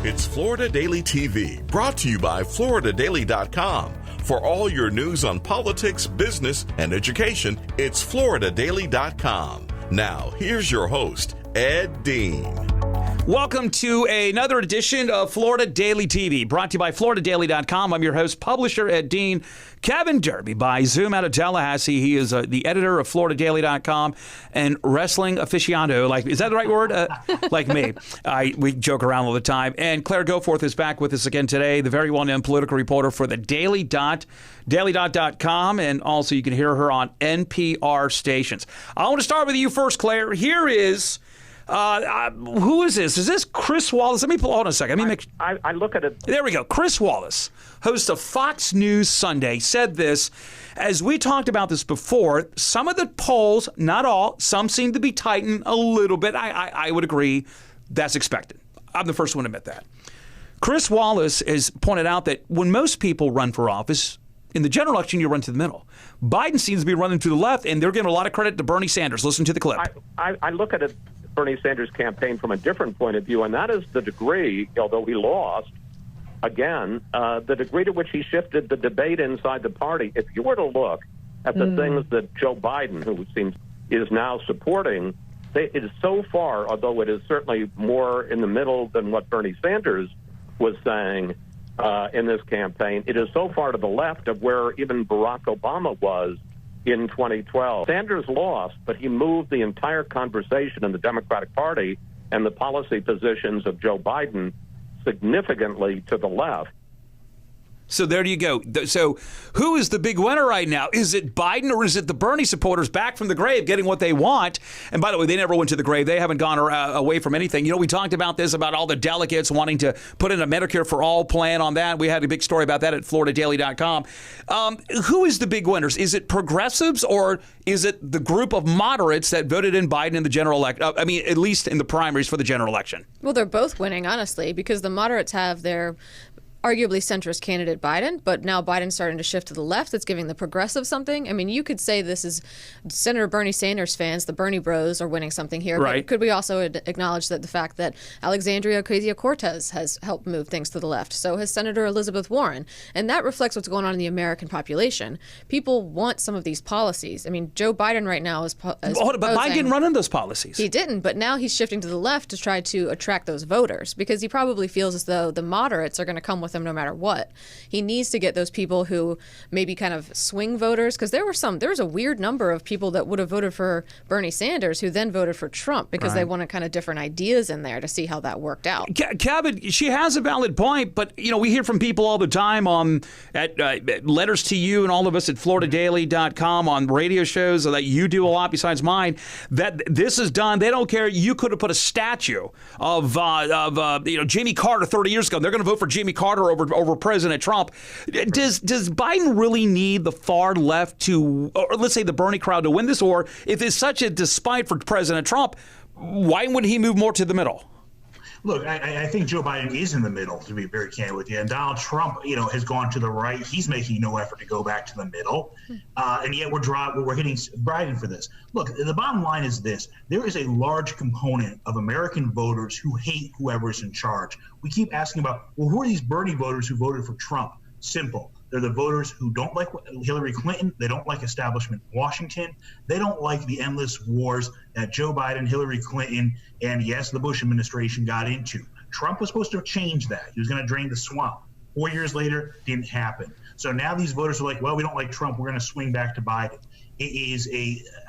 It's Florida Daily TV, brought to you by FloridaDaily.com. For all your news on politics, business, and education, it's FloridaDaily.com. Now, here's your host, Ed Dean. Welcome to another edition of Florida Daily TV, brought to you by FloridaDaily.com. I'm your host, publisher Ed Dean. Kevin Derby by Zoom out of Tallahassee. He is the editor of FloridaDaily.com and wrestling aficionado. Like, is that the right word? Like me. We joke around all the time. And Claire Goforth is back with us again today, the very well-known political reporter for the daily.com, and also you can hear her on NPR stations. I want to start with you first, Claire. Here is... who is this? Is this Chris Wallace? Let me hold on a second. Let me I look at it. There we go. Chris Wallace, host of Fox News Sunday, said this. As we talked about this before, some of the polls, not all, some seem to be tightened a little bit. I would agree. That's expected. I'm the first one to admit that. Chris Wallace has pointed out that when most people run for office, in the general election, you run to the middle. Biden seems to be running to the left, and they're giving a lot of credit to Bernie Sanders. Listen to the clip. I look at it. Bernie Sanders' campaign from a different point of view, and that is the degree, although he lost, again, the degree to which he shifted the debate inside the party. If you were to look at the things that Joe Biden, who seems is now supporting, it is so far, although it is certainly more in the middle than what Bernie Sanders was saying in this campaign, it is so far to the left of where even Barack Obama was in 2012. Sanders lost, but he moved the entire conversation in the Democratic Party and the policy positions of Joe Biden significantly to the left. So there you go. So who is the big winner right now? Is it Biden or is it the Bernie supporters back from the grave getting what they want? And by the way, they never went to the grave. They haven't gone away from anything. You know, we talked about this, about all the delegates wanting to put in a Medicare for All plan on that. We had a big story about that at FloridaDaily.com. Who is the big winners? Is it progressives or is it the group of moderates that voted in Biden in the general election? I mean, at least in the primaries for the general election. Well, they're both winning, honestly, because the moderates have their arguably centrist candidate Biden, but now Biden's starting to shift to the left. It's giving the progressive something. I mean, you could say this is Senator Bernie Sanders fans, the Bernie bros, are winning something here. Right. But could we also acknowledge that the fact that Alexandria Ocasio-Cortez has helped move things to the left? So has Senator Elizabeth Warren. And that reflects what's going on in the American population. People want some of these policies. I mean, Joe Biden right now is but Biden didn't run in those policies. He didn't, but now he's shifting to the left to try to attract those voters because he probably feels as though the moderates are going to come with him no matter what. He needs to get those people who maybe kind of swing voters, because there was a weird number of people that would have voted for Bernie Sanders who then voted for Trump because they wanted kind of different ideas in there to see how that worked out. Kevin, she has a valid point, but you know, we hear from people all the time at letters to you and all of us at FloridaDaily.com on radio shows that you do a lot besides mine, that this is done. They don't care. You could have put a statue of Jimmy Carter 30 years ago. They're going to vote for Jimmy Carter over President Trump. Does Biden really need the far left to, or let's say the Bernie crowd, to win this? Or if it's such a despite for President Trump, why wouldn't he move more to the middle? Look, I think Joe Biden is in the middle, to be very candid with you. And Donald Trump, has gone to the right. He's making no effort to go back to the middle. And yet we're hitting Biden for this. Look, the bottom line is this. There is a large component of American voters who hate whoever's in charge. We keep asking about, well, who are these Bernie voters who voted for Trump? Simple. They're the voters who don't like Hillary Clinton. They don't like establishment Washington. They don't like the endless wars that Joe Biden, Hillary Clinton, and yes, the Bush administration got into. Trump was supposed to change that. He was going to drain the swamp. 4 years later, didn't happen. So now these voters are like, well, we don't like Trump. We're going to swing back to Biden. It is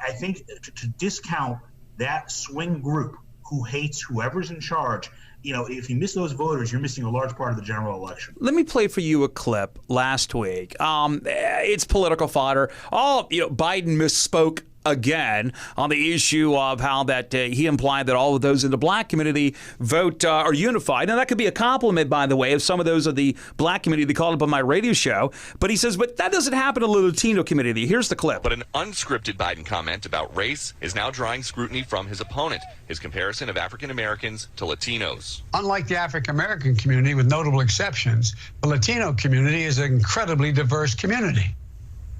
I think to discount that swing group who hates whoever's in charge, if you miss those voters, you're missing a large part of the general election. Let me play for you a clip last week. It's political fodder. Biden misspoke again on the issue of how that he implied that all of those in the black community vote are unified. Now, that could be a compliment, by the way, if some of those of the black community they called up on my radio show. But he says, but that doesn't happen in the Latino community. Here's the clip. But an unscripted Biden comment about race is now drawing scrutiny from his opponent, his comparison of African Americans to Latinos. Unlike the African American community, with notable exceptions, the Latino community is an incredibly diverse community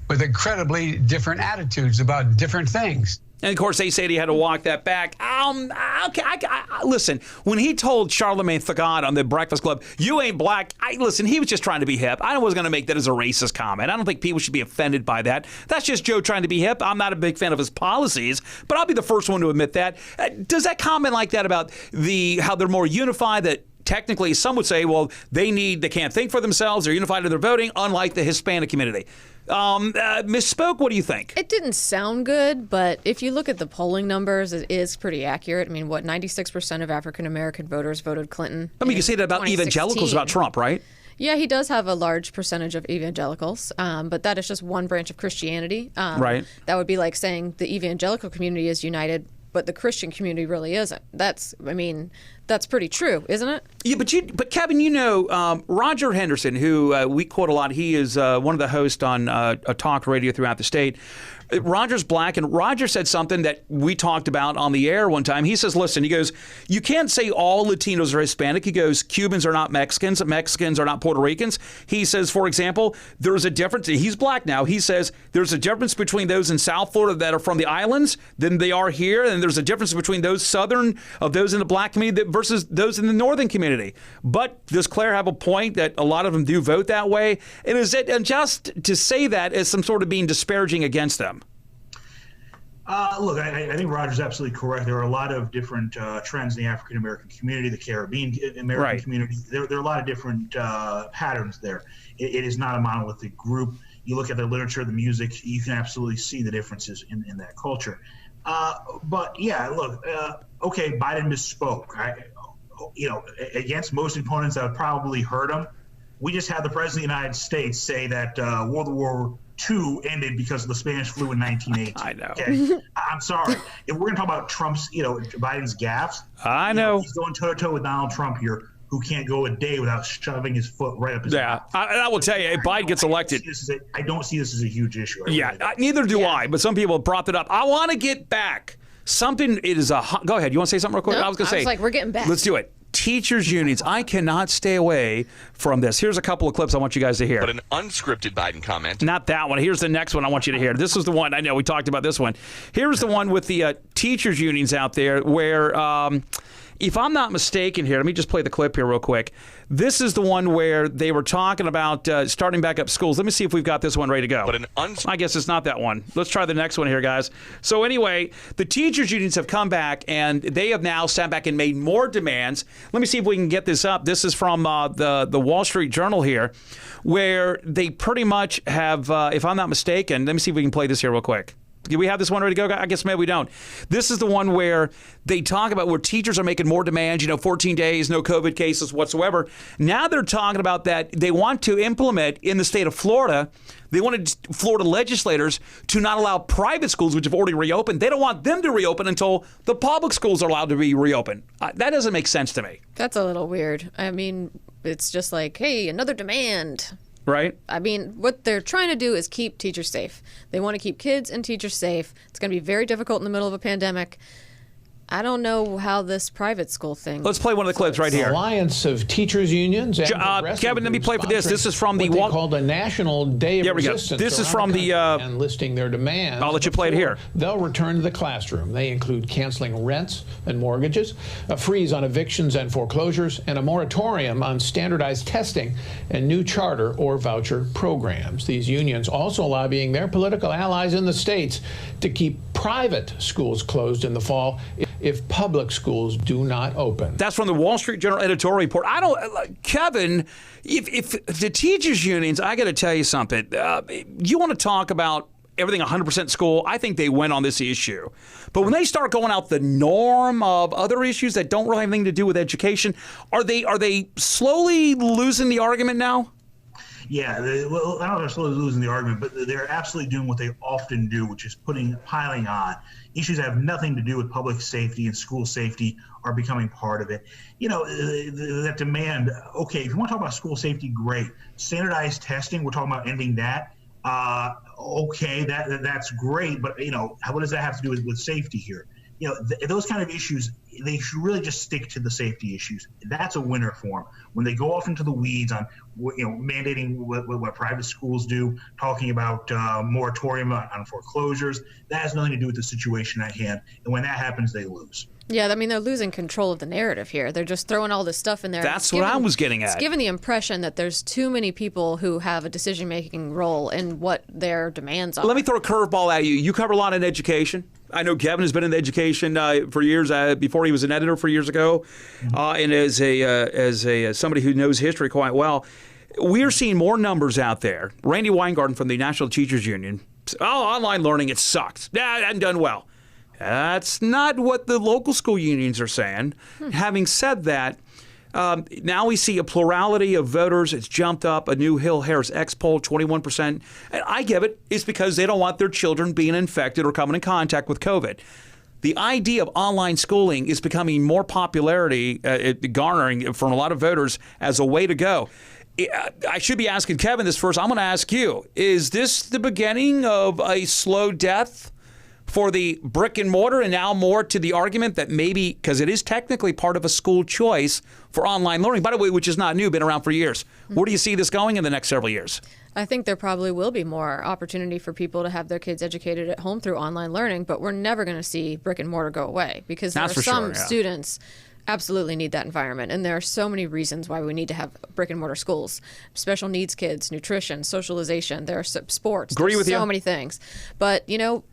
with incredibly different attitudes about different things. And, of course, they said he had to walk that back. Okay, listen, when he told Charlemagne Thagard on the Breakfast Club, you ain't black, listen, he was just trying to be hip. I was going to make that as a racist comment. I don't think people should be offended by that. That's just Joe trying to be hip. I'm not a big fan of his policies, but I'll be the first one to admit that. Does that comment like that about how they're more unified, that technically some would say, well, they can't think for themselves, they're unified in their voting, unlike the Hispanic community? Misspoke. What do you think? It didn't sound good, but if you look at the polling numbers, it is pretty accurate. I mean, 96% of African American voters voted Clinton. I mean, you can say that about evangelicals about Trump, right? Yeah, he does have a large percentage of evangelicals, but that is just one branch of Christianity. Right. That would be like saying the evangelical community is united, but the Christian community really isn't. That's pretty true, isn't it? Yeah, but Kevin, Roger Henderson, who we quote a lot, he is one of the hosts on a talk radio throughout the state. Roger's black, and Roger said something that we talked about on the air one time. He says, listen, he goes, you can't say all Latinos are Hispanic. He goes, Cubans are not Mexicans. Mexicans are not Puerto Ricans. He says, for example, there's a difference. He's black now. He says there's a difference between those in South Florida that are from the islands than they are here, and there's a difference between those those in the black community versus those in the northern community. But does Claire have a point that a lot of them do vote that way? And is it just to say that as some sort of being disparaging against them? Look, I think Roger's absolutely correct. There are a lot of different trends in the African American community, the Caribbean American community. There are a lot of different patterns there. It is not a monolithic group. You look at the literature, the music, you can absolutely see the differences in that culture. But yeah, look, okay, Biden misspoke. Against most opponents, I would probably hurt him. We just had the president of the United States say that World War II ended because of the Spanish flu in 1918. I know. Okay? I'm sorry. If we're going to talk about Trump's, Biden's gaffes, I know. He's going toe-to-toe with Donald Trump here, who can't go a day without shoving his foot right up his mouth. I will tell you, if Biden gets elected, I don't see this as a huge issue. Neither do I, but some people have brought it up. I want to get back. Go ahead. You want to say something real quick? No, I was going to say, like, we're getting back. Let's do it. Teachers unions. I cannot stay away from this. Here's a couple of clips I want you guys to hear. But an unscripted Biden comment. Not that one. Here's the next one I want you to hear. This is the one. I know we talked about this one. Here's the one with the teachers unions out there where, if I'm not mistaken here, let me just play the clip here real quick. This is the one where they were talking about starting back up schools. Let me see if we've got this one ready to go. But I guess it's not that one. Let's try the next one here, guys. So anyway, the teachers unions have come back, and they have now sat back and made more demands. Let me see if we can get this up. This is from the Wall Street Journal here, where they pretty much have, if I'm not mistaken, let me see if we can play this here real quick. Do we have this one ready to go? I guess maybe we don't. This is the one where they talk about where teachers are making more demands, 14 days, no COVID cases whatsoever. Now they're talking about that they want to implement in the state of Florida. They wanted Florida legislators to not allow private schools, which have already reopened. They don't want them to reopen until the public schools are allowed to be reopened. That doesn't make sense to me. That's a little weird. I mean, it's just like, hey, another demand. Right. I mean, what they're trying to do is keep teachers safe. They want to keep kids and teachers safe. It's going to be very difficult in the middle of a pandemic. I don't know how this private school thing. Let's play one of the clips right here. Alliance of Teachers Unions. And Kevin, let me play for this. This is from the what they called a National Day of Resistance. This is from the and listing their demands. I'll let you play it here. They'll return to the classroom. They include canceling rents and mortgages, a freeze on evictions and foreclosures, and a moratorium on standardized testing and new charter or voucher programs. These unions also lobbying their political allies in the states to keep private schools closed in the fall if public schools do not open. That's from the Wall Street Journal editorial report. Kevin, if the teachers unions, I got to tell you something. You want to talk about everything 100% school, I think they win on this issue. But when they start going out the norm of other issues that don't really have anything to do with education, are they slowly losing the argument now? Yeah, I don't know if they're slowly losing the argument, but they're absolutely doing what they often do, which is piling on. Issues that have nothing to do with public safety and school safety are becoming part of it. That demand, okay, if you want to talk about school safety, great. Standardized testing, we're talking about ending that. Okay, that's great, but what does that have to do with safety here? Those kind of issues, they should really just stick to the safety issues. That's a winner for them. When they go off into the weeds on, mandating what private schools do, talking about moratorium on foreclosures, that has nothing to do with the situation at hand. And when that happens, they lose. Yeah, I mean, they're losing control of the narrative here. They're just throwing all this stuff in there. That's what I was getting at. It's given the impression that there's too many people who have a decision-making role in what their demands are. Let me throw a curveball at you. You cover a lot in education. I know Kevin has been in education for years, before he was an editor 4 years ago, and as somebody who knows history quite well. We're seeing more numbers out there. Randy Weingarten from the National Teachers Union. Online learning, it sucks. It hasn't done well. That's not what the local school unions are saying. Having said that, now we see a plurality of voters. It's jumped up. A new Hill Harris X poll, 21%. And I give it. It's because they don't want their children being infected or coming in contact with COVID. The idea of online schooling is becoming more popularity, garnering from a lot of voters as a way to go. I should be asking Kevin this first. I'm going to ask you, is this the beginning of a slow death for the brick and mortar, and now more to the argument that maybe, because it is technically part of a school choice for online learning, by the way, which is not new, been around for years. Where do you see this going in the next several years? I think there probably will be more opportunity for people to have their kids educated at home through online learning, but we're never going to see brick and mortar go away, because there are some students absolutely need that environment. And there are so many reasons why we need to have brick and mortar schools. Special needs kids, nutrition, socialization, there are sports. Agree with you. So many things. But,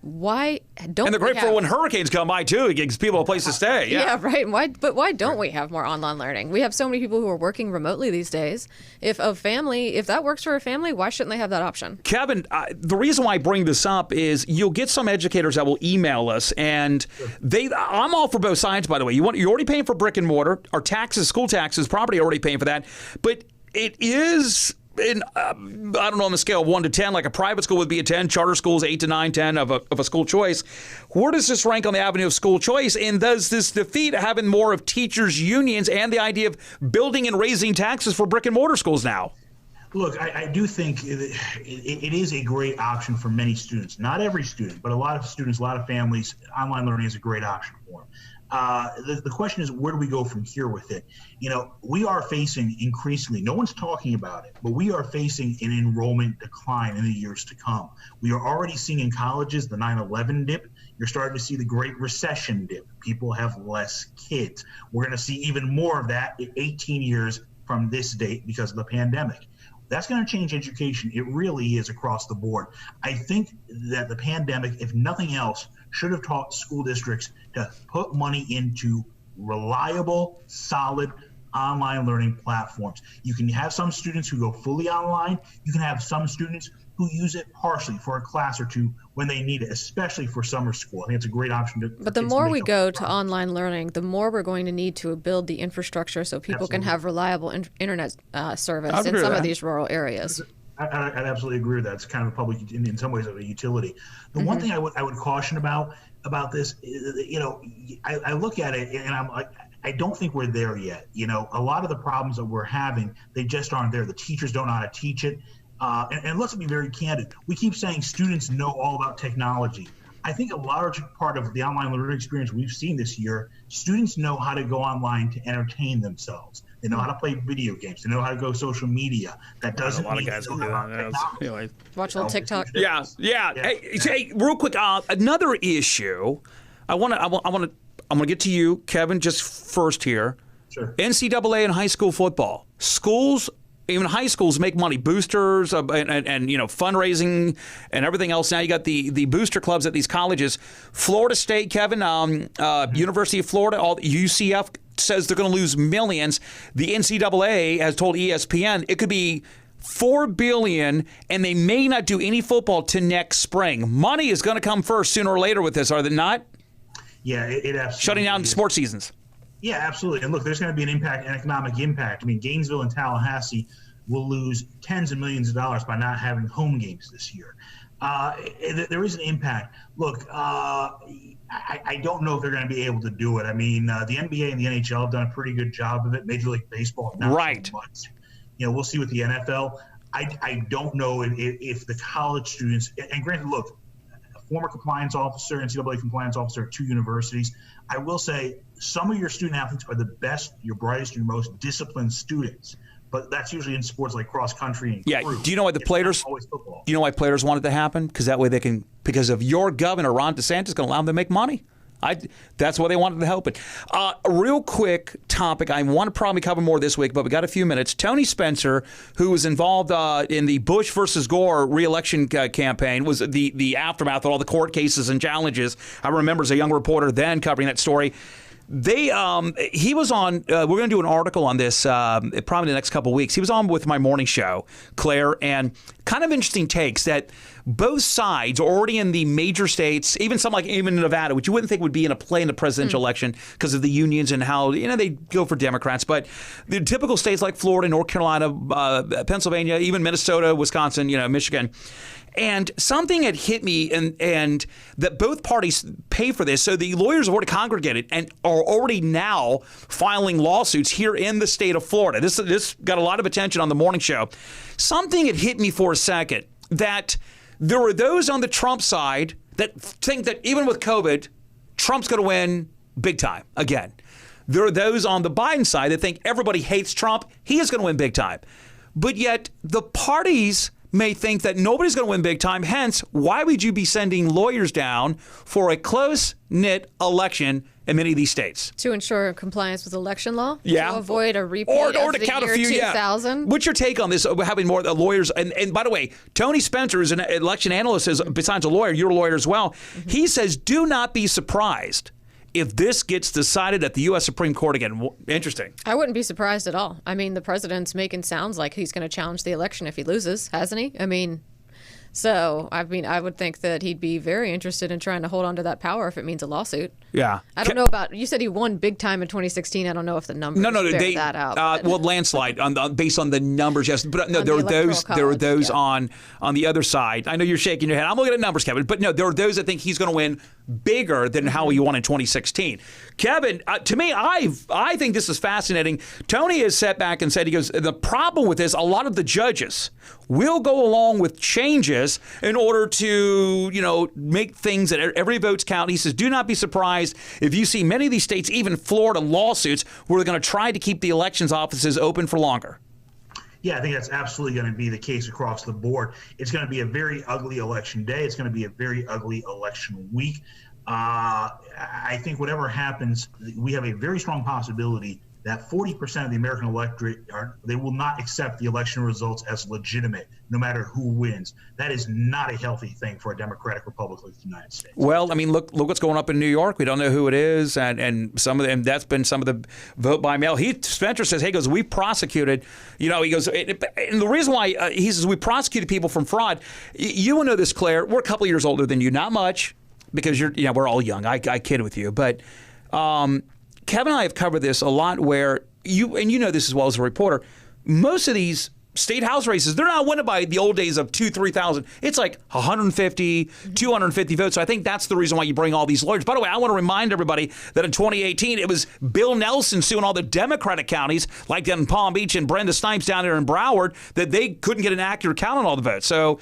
why don't And they're great for when hurricanes come by, too. It gives people a place to stay. Yeah, right. Why don't we have more online learning? We have so many people who are working remotely these days. If that works for a family, why shouldn't they have that option? Kevin, the reason why I bring this up is you'll get some educators that will email us, and I'm all for both sides, by the way. You're already paying for brick and mortar, our taxes, school taxes, property, already paying for that. But it is, I don't know, on the scale of 1 to 10, like a private school would be a 10, charter schools 8 to 9, 10 of a school choice. Where does this rank on the avenue of school choice? And does this defeat having more of teachers' unions and the idea of building and raising taxes for brick and mortar schools now? Look, I do think it is a great option for many students. Not every student, but a lot of students, a lot of families, online learning is a great option for them. The question is, where do we go from here with it? We are facing increasingly, no one's talking about it, but we are facing an enrollment decline in the years to come. We are already seeing in colleges the 9/11 dip. You're starting to see the Great Recession dip. People have less kids. We're going to see even more of that in 18 years from this date because of the pandemic. That's going to change education. It really is across the board. I think that the pandemic, if nothing else, should have taught school districts to put money into reliable, solid online learning platforms. You can have some students who go fully online. You can have some students who use it partially for a class or two when they need it, especially for summer school. I think it's a great option. But the more we go to online learning, the more we're going to need to build the infrastructure so people can have reliable internet service in some of these rural areas. I'd absolutely agree with that. It's kind of a public, in some ways, of a utility. The one thing I would caution about this, I look at it and I'm like, I don't think we're there yet. A lot of the problems that we're having, they just aren't there. The teachers don't know how to teach it. And let's be very candid. We keep saying students know all about technology. I think a large part of the online learning experience we've seen this year, students know how to go online to entertain themselves. They know how to play video games. They know how to go social media. That doesn't mean they don't know how to technology. Watch a little TikTok. Yeah. Hey, real quick, another issue. I want to get to you, Kevin, just first here. Sure. NCAA and high school football. Schools, even high schools, make money. Boosters and fundraising and everything else. Now you got the booster clubs at these colleges. Florida State, Kevin, University of Florida, UCF says they're going to lose millions. The NCAA has told ESPN it could be $4 billion, and they may not do any football till next spring. Money is going to come first sooner or later with this, are they not? Yeah, it absolutely shutting down is. Sports seasons. Yeah, absolutely. And look, there's going to be an economic impact. I mean, Gainesville and Tallahassee will lose tens of millions of dollars by not having home games this year. There is an impact. Look, I don't know if they're going to be able to do it. I mean, the NBA and the NHL have done a pretty good job of it. Major League Baseball, not so much. We'll see with the NFL. I don't know if the college students, and granted, look, former compliance officer, NCAA compliance officer at 2 universities. I will say some of your student athletes are the best, your brightest, your most disciplined students. But that's usually in sports like cross country and yeah. crew. Do you know why the players? Always football. You know why players want it to happen? Because that way they can. Because of your governor, Ron DeSantis, going to allow them to make money. That's why they wanted to help it. A real quick topic. I want to probably cover more this week, but we got a few minutes. Tony Spencer, who was involved in the Bush versus Gore re-election campaign, was the aftermath of all the court cases and challenges. I remember as a young reporter then covering that story. He was on. We're going to do an article on this probably in the next couple of weeks. He was on with my morning show, Claire, and kind of interesting takes that both sides are already in the major states, even some like even Nevada, which you wouldn't think would be in a play in the presidential election because of the unions and how they go for Democrats. But the typical states like Florida, North Carolina, Pennsylvania, even Minnesota, Wisconsin, Michigan. And something had hit me, and that both parties pay for this. So the lawyers have already congregated and are already now filing lawsuits here in the state of Florida. This got a lot of attention on the morning show. Something had hit me for a second that there were those on the Trump side that think that even with COVID, Trump's going to win big time again. There are those on the Biden side that think everybody hates Trump. He is going to win big time. But yet the parties may think that nobody's going to win big time. Hence, why would you be sending lawyers down for a close-knit election in many of these states? To ensure compliance with election law? Yeah. To avoid a repeat or of to the count year a few, 2000? Yeah. What's your take on this, having more lawyers? And by the way, Tony Spencer is an election analyst, besides a lawyer. You're a lawyer as well. Mm-hmm. He says, do not be surprised if this gets decided at the U.S. Supreme Court again. Interesting. I wouldn't be surprised at all. I mean, the president's making sounds like he's going to challenge the election if he loses, hasn't he? I mean, I would think that he'd be very interested in trying to hold on to that power if it means a lawsuit. Yeah. I don't know about, you said he won big time in 2016. I don't know if the numbers bear that out. Well, landslide based on the numbers, yes. But no, there were those on the other side. I know you're shaking your head. I'm looking at numbers, Kevin. But no, there are those that think he's going to win bigger than how he won in 2016. Kevin, to me, I think this is fascinating. Tony has sat back and said, he goes, the problem with this, a lot of the judges will go along with changes in order to, make things that every vote's count. He says, do not be surprised if you see many of these states, even Florida, lawsuits where they're going to try to keep the elections offices open for longer. Yeah, I think that's absolutely going to be the case across the board. It's going to be a very ugly election day. It's going to be a very ugly election week. I think whatever happens, we have a very strong possibility that 40% of the American electorate they will not accept the election results as legitimate, no matter who wins. That is not a healthy thing for a democratic republic like the United States. Well, I mean, look what's going up in New York. We don't know who it is, and some of them. That's been some of the vote by mail. Spencer says, "Hey, we prosecuted. He goes, and the reason why he says we prosecuted people from fraud. You will know this, Claire. We're a couple of years older than you, not much, because we're all young. I kid with you, but." Kevin and I have covered this a lot where you know this as well as a reporter, most of these state house races, they're not winning by the old days of 2,000-3,000. It's like 150, 250 votes. So I think that's the reason why you bring all these lawyers. By the way, I want to remind everybody that in 2018, it was Bill Nelson suing all the Democratic counties, like down in Palm Beach and Brenda Snipes down there in Broward, that they couldn't get an accurate count on all the votes. So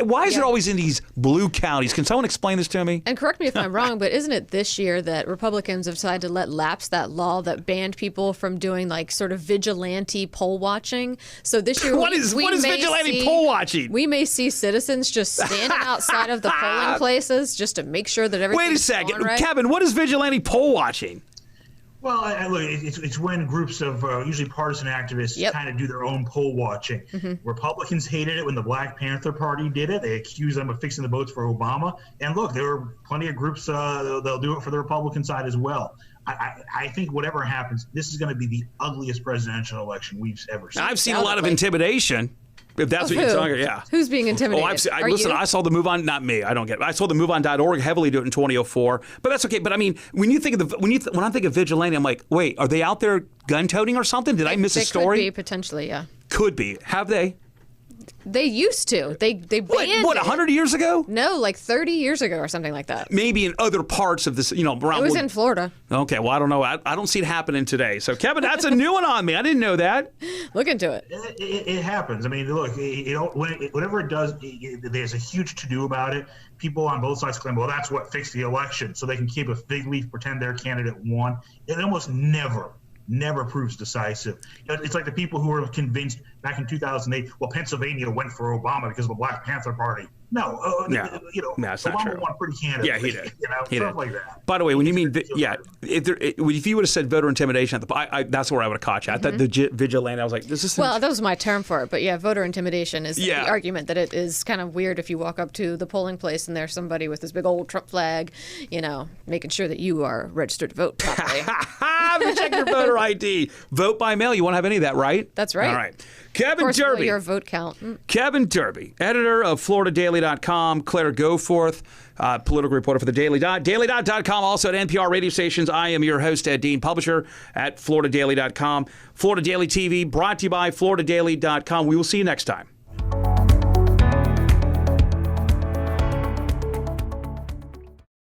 why is it always in these blue counties? Can someone explain this to me? And correct me if I'm wrong, but isn't it this year that Republicans have decided to let lapse that law that banned people from doing like sort of vigilante poll watching? So this year, what is vigilante poll watching? We may see citizens just standing outside of the polling places just to make sure that everything's Wait a second, going right. Kevin. What is vigilante poll watching? Well, look, it's when groups of usually partisan activists kind of do their own poll watching. Mm-hmm. Republicans hated it when the Black Panther Party did it. They accused them of fixing the votes for Obama. And look, there were plenty of groups, they'll do it for the Republican side as well. I think whatever happens, this is going to be the ugliest presidential election we've ever seen. I've seen a lot of intimidation. If that's what you're talking about, yeah. Who's being intimidated? I saw the Move On. Not me. I don't get it. I saw the MoveOn.org heavily do it in 2004. But that's okay. But I mean, when you think of when I think of vigilante, I'm like, wait, are they out there gun toting or something? Did I miss a story? Could be potentially, yeah. Could be. Have they? They used to. They banned What, it. 100 years ago? No, like 30 years ago or something like that. Maybe in other parts of this, around. It was in Florida. Okay, well, I don't know. I don't see it happening today. So, Kevin, that's a new one on me. I didn't know that. Look into it. It happens. I mean, look, whenever it does, there's a huge to-do about it. People on both sides claim, well, that's what fixed the election, so they can keep a fig leaf, pretend their candidate won. It almost never proves decisive. It's like the people who were convinced back in 2008, well, Pennsylvania went for Obama because of the Black Panther Party. No, that's not Obama true. won pretty candidly. Yeah, he did. Stuff like that. By the way, when you mean, if you would have said voter intimidation, that's where I would have caught you. I thought the vigilante, I was like, this is... Well, that was my term for it. But yeah, voter intimidation is the argument that it is kind of weird if you walk up to the polling place and there's somebody with this big old Trump flag, making sure that you are registered to vote properly. Check your voter ID. Vote by mail. You won't have any of that, right? That's right. All right. Kevin of course, Derby. Your vote count. Kevin Derby, editor of FloridaDaily.com. Claire Goforth, political reporter for the Daily Dot. DailyDot.com, also at NPR radio stations. I am your host, Ed Dean, publisher at FloridaDaily.com. Florida Daily TV, brought to you by FloridaDaily.com. We will see you next time.